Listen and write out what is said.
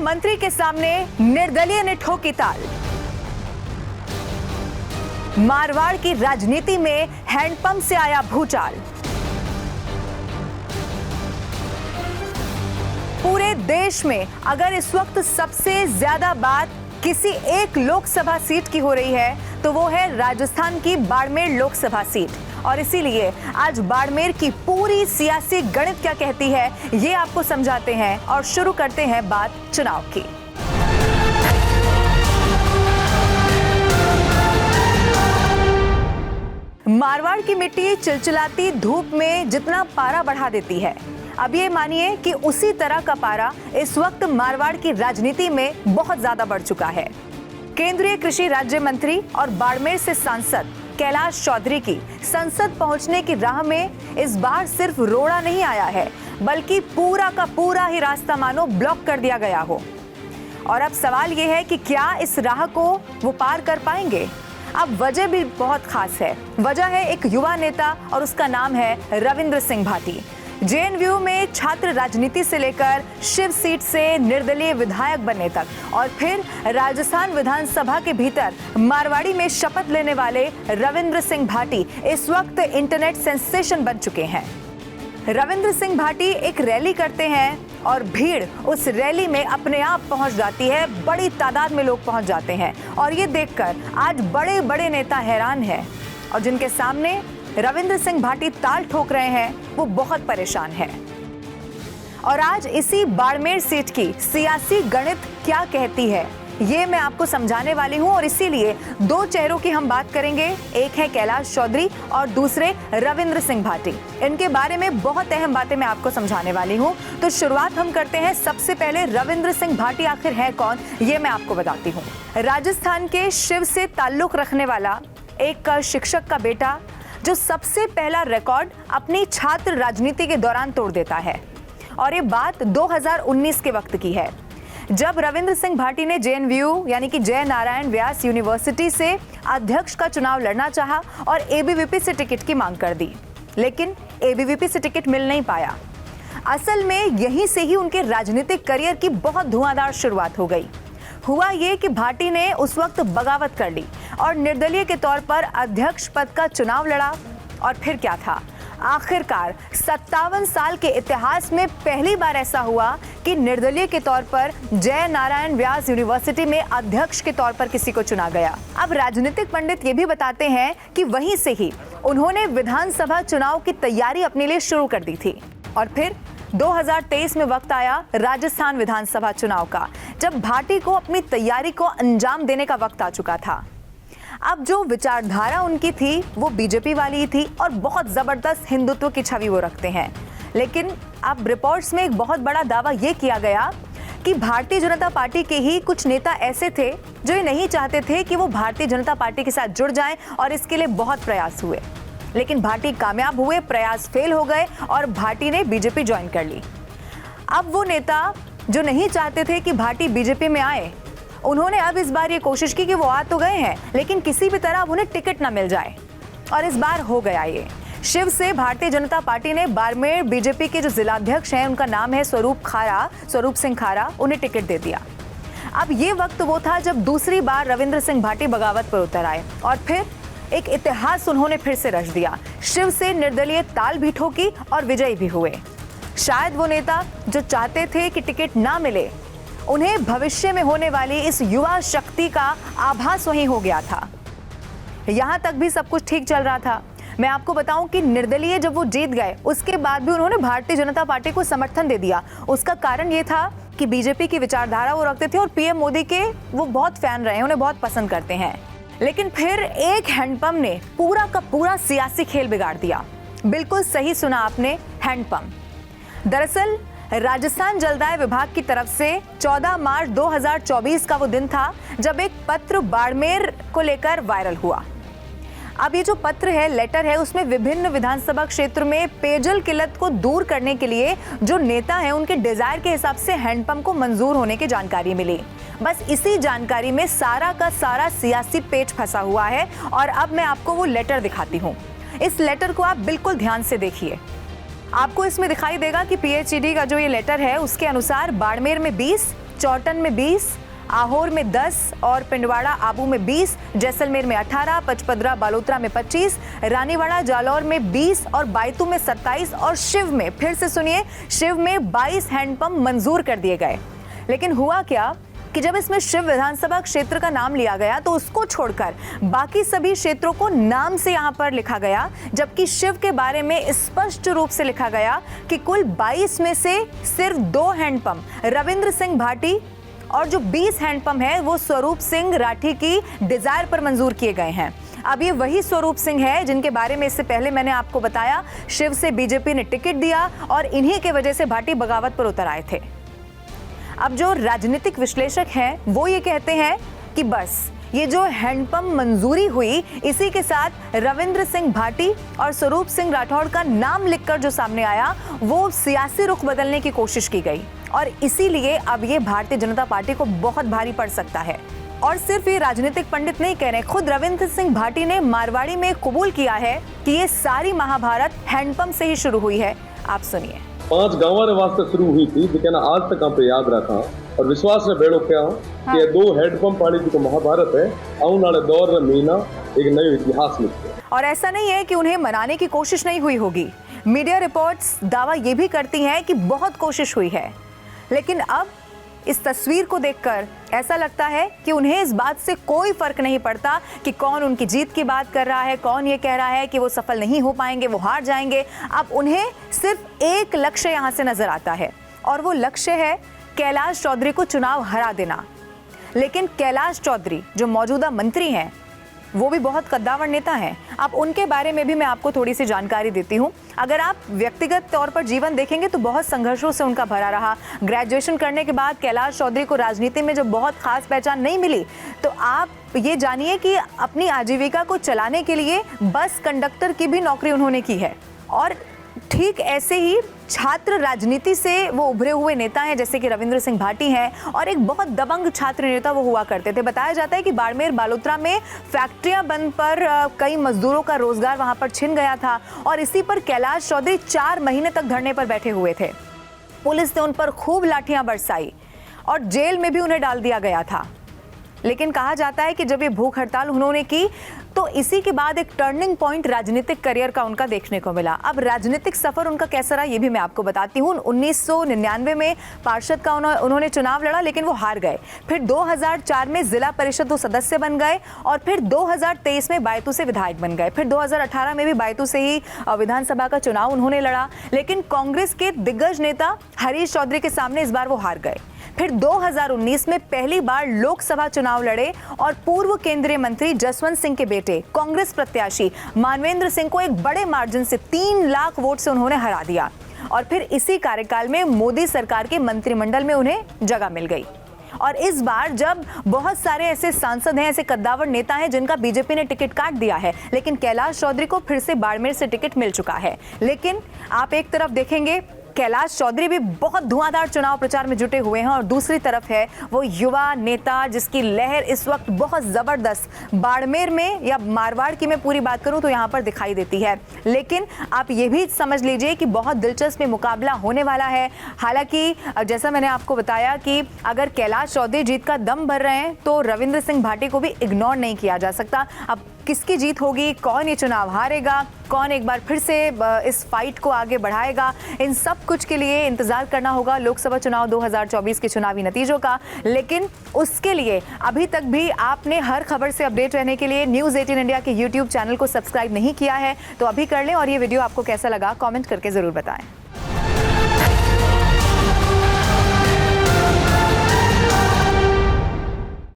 मंत्री के सामने निर्दलीय ने ठोकी ताल। मारवाड़ की राजनीति में हैंडपंप से आया भूचाल। पूरे देश में अगर इस वक्त सबसे ज्यादा बात किसी एक लोकसभा सीट की हो रही है तो वो है राजस्थान की बाड़मेर लोकसभा सीट। और इसीलिए आज बाड़मेर की पूरी सियासी गणित क्या कहती है ये आपको समझाते हैं और शुरू करते हैं बात चुनाव की। मारवाड़ की मिट्टी चिलचिलाती धूप में जितना पारा बढ़ा देती है, अब ये मानिए कि उसी तरह का पारा इस वक्त मारवाड़ की राजनीति में बहुत ज्यादा बढ़ चुका है। केंद्रीय कृषि राज्य मंत्री और बाड़मेर से सांसद कैलाश चौधरी की संसद पहुंचने की राह में इस बार सिर्फ रोड़ा नहीं आया है, बल्कि पूरा का पूरा ही रास्ता मानो ब्लॉक कर दिया गया हो। और अब सवाल ये है कि क्या इस राह को वो पार कर पाएंगे। अब वजह भी बहुत खास है। वजह है एक युवा नेता और उसका नाम है रविंद्र सिंह भाटी। जेएनयू में छात्र राजनीति से लेकर शिव सीट से निर्दलीय विधायक बनने तक और फिर राजस्थान विधानसभा के भीतर मारवाड़ी में शपथ लेने वाले रविंद्र सिंह भाटी इस वक्त इंटरनेट सेंसेशन बन चुके हैं। रविंद्र सिंह भाटी एक रैली करते हैं और भीड़ उस रैली में अपने आप पहुंच जाती है, बड़ी तादाद में लोग पहुंच जाते हैं। और ये देखकर आज बड़े बड़े नेता हैरान हैं और जिनके सामने रविंद्र सिंह भाटी ताल ठोक रहे हैं वो बहुत परेशान है। और आज इसी बाड़मेर सीट की सियासी गणित क्या कहती है ये मैं आपको समझाने वाली हूं। और इसीलिए दो चेहरों की हम बात करेंगे, एक है कैलाश चौधरी और दूसरे रविंद्र सिंह भाटी। इनके बारे में बहुत अहम बातें मैं आपको समझाने वाली हूं। तो शुरुआत हम करते हैं सबसे पहले रविंद्र सिंह भाटी आखिर है कौन ये मैं आपको बताती हूँ। राजस्थान के शिव से ताल्लुक रखने वाला एक शिक्षक का बेटा जो सबसे पहला रिकॉर्ड अपनी छात्र राजनीति के दौरान तोड़ देता है। और ये बात 2019 के वक्त की है, जब रविंद्र सिंह भाटी ने जेएनयू यानी कि जय नारायण व्यास यूनिवर्सिटी से अध्यक्ष का चुनाव लड़ना चाहा और एबीवीपी से टिकट की मांग कर दी, लेकिन एबीवीपी से टिकट मिल नहीं पाया। असल में यहीं से ही उनके राजनीतिक करियर की बहुत धुआंधार शुरुआत हो गई। हुआ ये कि भाटी ने उस वक्त बगावत कर ली और निर्दलीय के तौर पर अध्यक्ष पद का चुनाव लड़ा। और फिर क्या था, आखिरकार 57 साल के इतिहास में पहली बार ऐसा हुआ कि निर्दलीय के तौर पर जय नारायण व्यास यूनिवर्सिटी में अध्यक्ष के तौर पर किसी को चुना गया। अब राजनीतिक पंडित ये भी बताते हैं कि वहीं से ही उन्होंने विधानसभा चुनाव की तैयारी अपने लिए शुरू कर दी थी। और फिर 2023 में वक्त आया राजस्थान विधानसभा चुनाव का, जब भाटी को अपनी तैयारी को अंजाम देने का वक्त आ चुका था। अब जो विचारधारा उनकी थी वो बीजेपी वाली ही थी और बहुत जबरदस्त हिंदुत्व की छवि वो रखते हैं। लेकिन अब रिपोर्ट्स में एक बहुत बड़ा दावा ये किया गया कि भारतीय जनता पार्टी के ही कुछ नेता ऐसे थे जो ये नहीं चाहते थे कि वो भारतीय जनता पार्टी के साथ जुड़ जाएं और इसके लिए बहुत प्रयास हुए। लेकिन भाटी कामयाब हुए, प्रयास फेल हो गए और भाटी ने बीजेपी ज्वाइन कर ली। अब वो नेता जो नहीं चाहते थे कि भाटी बीजेपी में आए, उन्होंने अब इस बार ये कोशिश की कि वो आ तो गए हैं लेकिन किसी भी तरह अब उन्हें टिकट ना मिल जाए। और इस बार हो गया ये। शिव से भारतीय जनता पार्टी ने बाड़मेर बीजेपी के जो जिलाध्यक्ष हैं, उनका नाम है स्वरूप सिंह खारा, उन्हें टिकट दे दिया। अब ये वक्त वो था जब दूसरी बार रविंद्र सिंह भाटी बगावत पर उतर आए और फिर एक इतिहास उन्होंने फिर से रच दिया। शिव से निर्दलीय ताल भी ठोकी और विजयी भी हुए। शायद वो नेता जो चाहते थे कि टिकट ना मिले, उन्हें भविष्य में होने वाली इस युवा शक्ति का आभास वहीं हो गया था। यहां तक भी सब कुछ ठीक चल रहा था। मैं आपको बताऊं कि निर्दलीय जब वो जीत गए उसके बाद भी उन्होंने भारतीय जनता पार्टी को समर्थन दे दिया। उसका कारण ये था कि बीजेपी की विचारधारा वो रखते थे और पीएम मोदी के वो बहुत फैन रहे हैं, उन्हें बहुत पसंद करते हैं। लेकिन फिर एक हैंडपंप ने पूरा का पूरा सियासी खेल बिगाड़ दिया। बिल्कुल सही सुना आपने, हैंडपंप। दरअसल राजस्थान जलदाय विभाग की तरफ से 14 मार्च 2024 का वो दिन था जब एक पत्र बाड़मेर को लेकर वायरल हुआ। अब ये जो पत्र है, लेटर है, उसमें विभिन्न विधानसभा क्षेत्र में पेयजल किल्लत को दूर करने के लिए जो नेता हैं उनके डिजायर के हिसाब से हैंडपंप को मंजूर होने की जानकारी मिली। बस इसी जानकारी में सारा का सारा सियासी पेच फंसा हुआ है और अब मैं आपको वो लेटर दिखाती हूँ। इस लेटर को आप बिल्कुल ध्यान से देखिए। आपको इसमें दिखाई देगा कि पीएचईडी का जो ये लेटर है उसके अनुसार बाड़मेर में 20, चौटन में 20, आहोर में 10 और पिंडवाड़ा आबू में 20, जैसलमेर में 18, पचपदरा बालोतरा में 25, रानीवाड़ा जालौर में 20 और बायतू में 27 और शिव में, फिर से सुनिए, शिव में 22 हैंडपंप मंजूर कर दिए गए। लेकिन हुआ क्या कि जब इसमें शिव विधानसभा क्षेत्र का नाम लिया गया तो उसको छोड़कर बाकी सभी क्षेत्रों को नाम से यहाँ पर लिखा गया, जबकि शिव के बारे में स्पष्ट रूप से लिखा गया कि कुल 22 में से सिर्फ 2 हैंडपंप रविंद्र सिंह भाटी और जो 20 हैंडपंप है वो स्वरूप सिंह राठी की डिजायर पर मंजूर किए गए हैं। अब ये वही स्वरूप सिंह है जिनके बारे में इससे पहले मैंने आपको बताया, शिव से बीजेपी ने टिकट दिया और इन्हीं के वजह से भाटी बगावत पर उतर आए थे। अब जो राजनीतिक विश्लेषक हैं वो ये कहते हैं कि बस ये जो हैंडपंप मंजूरी हुई, इसी के साथ रविंद्र सिंह भाटी और स्वरूप सिंह राठौड़ का नाम लिखकर जो सामने आया वो सियासी रुख बदलने की कोशिश की गई और इसीलिए अब ये भारतीय जनता पार्टी को बहुत भारी पड़ सकता है। और सिर्फ ये राजनीतिक पंडित नहीं कह रहे, खुद रविंद्र सिंह भाटी ने मारवाड़ी में कबूल किया है कि ये सारी महाभारत हैंडपंप से ही शुरू हुई है। आप सुनिए। 5 गाँव वास्ते शुरू हुई थी, जो आज तक आप याद रखा और विश्वास ने बेड़ो क्या कि ये 2 हैंडपंप वाली जो महाभारत है आने वाले दौर में मीना एक नया इतिहास लिखे। और ऐसा नहीं है कि उन्हें मनाने की कोशिश नहीं हुई होगी, मीडिया रिपोर्ट्स दावा ये भी करती हैं कि बहुत कोशिश हुई है, लेकिन अब इस तस्वीर को देखकर ऐसा लगता है कि उन्हें इस बात से कोई फर्क नहीं पड़ता कि कौन उनकी जीत की बात कर रहा है, कौन ये कह रहा है कि वो सफल नहीं हो पाएंगे, वो हार जाएंगे। अब उन्हें सिर्फ एक लक्ष्य यहाँ से नजर आता है और वो लक्ष्य है कैलाश चौधरी को चुनाव हरा देना। लेकिन कैलाश चौधरी जो मौजूदा मंत्री हैं वो भी बहुत कद्दावर नेता हैं। अब उनके बारे में भी मैं आपको थोड़ी सी जानकारी देती हूँ। अगर आप व्यक्तिगत तौर पर जीवन देखेंगे तो बहुत संघर्षों से उनका भरा रहा। ग्रेजुएशन करने के बाद कैलाश चौधरी को राजनीति में जब बहुत खास पहचान नहीं मिली तो आप ये जानिए कि अपनी आजीविका को चलाने के लिए बस कंडक्टर की भी नौकरी उन्होंने की है। और ठीक ऐसे ही छात्र राजनीति से वो उभरे हुए नेता हैं जैसे कि रविंद्र सिंह भाटी हैं और एक बहुत दबंग छात्र नेता वो हुआ करते थे। बताया जाता है कि बाड़मेर बालोतरा में फैक्ट्रियां बंद पर कई मजदूरों का रोजगार वहां पर छिन गया था और इसी पर कैलाश चौधरी 4 महीने तक धरने पर बैठे हुए थे। पुलिस ने उन पर खूब लाठियां बरसाई और जेल में भी उन्हें डाल दिया गया था। लेकिन कहा जाता है कि जब ये भूख हड़ताल उन्होंने की तो इसी के बाद एक टर्निंग पॉइंट राजनीतिक करियर का उनका देखने को मिला। अब राजनीतिक सफर उनका कैसा रहा ये भी मैं आपको बताती हूँ। 1999 में पार्षद का उन्होंने चुनाव लड़ा लेकिन वो हार गए। फिर 2004 में जिला परिषद वो सदस्य बन गए और फिर 2023 में बायतू से विधायक बन गए। फिर 2018 में भी बायतू से ही विधानसभा का चुनाव उन्होंने लड़ा, लेकिन कांग्रेस के दिग्गज नेता हरीश चौधरी के सामने इस बार वो हार गए। फिर 2019 में पहली बार लोकसभा चुनाव लड़े और पूर्व केंद्रीय मंत्री जसवंत सिंह के बेटे कांग्रेस प्रत्याशी मानवेंद्र सिंह को एक बड़े मार्जिन से 3 लाख वोट से उन्होंने हरा दिया और फिर इसी कार्यकाल में मोदी सरकार के मंत्रिमंडल में उन्हें जगह मिल गई। और इस बार जब बहुत सारे ऐसे सांसद हैं, ऐसे कद्दावर नेता हैं जिनका बीजेपी ने टिकट काट दिया है, लेकिन कैलाश चौधरी को फिर से बाड़मेर से टिकट मिल चुका है। लेकिन आप एक तरफ देखेंगे कैलाश चौधरी भी बहुत धुआंधार चुनाव प्रचार में जुटे हुए हैं और दूसरी तरफ है वो युवा नेता जिसकी लहर इस वक्त बहुत जबरदस्त बाड़मेर में या मारवाड़ की मैं पूरी बात करूं तो यहां पर दिखाई देती है। लेकिन आप ये भी समझ लीजिए कि बहुत दिलचस्प मुकाबला होने वाला है। हालांकि जैसा मैंने आपको बताया कि अगर कैलाश चौधरी जीत का दम भर रहे हैं तो रविंद्र सिंह भाटी को भी इग्नोर नहीं किया जा सकता। अब किसकी जीत होगी, कौन ये चुनाव हारेगा, कौन एक बार फिर से इस फाइट को आगे बढ़ाएगा, इन सब कुछ के लिए इंतजार करना होगा लोकसभा चुनाव 2024 के चुनावी नतीजों का। लेकिन उसके लिए अभी तक भी आपने हर खबर से अपडेट रहने के लिए न्यूज़ 18 इंडिया के YouTube चैनल को सब्सक्राइब नहीं किया है तो अभी कर लें। और ये वीडियो आपको कैसा लगा कमेंट करके ज़रूर बताएं।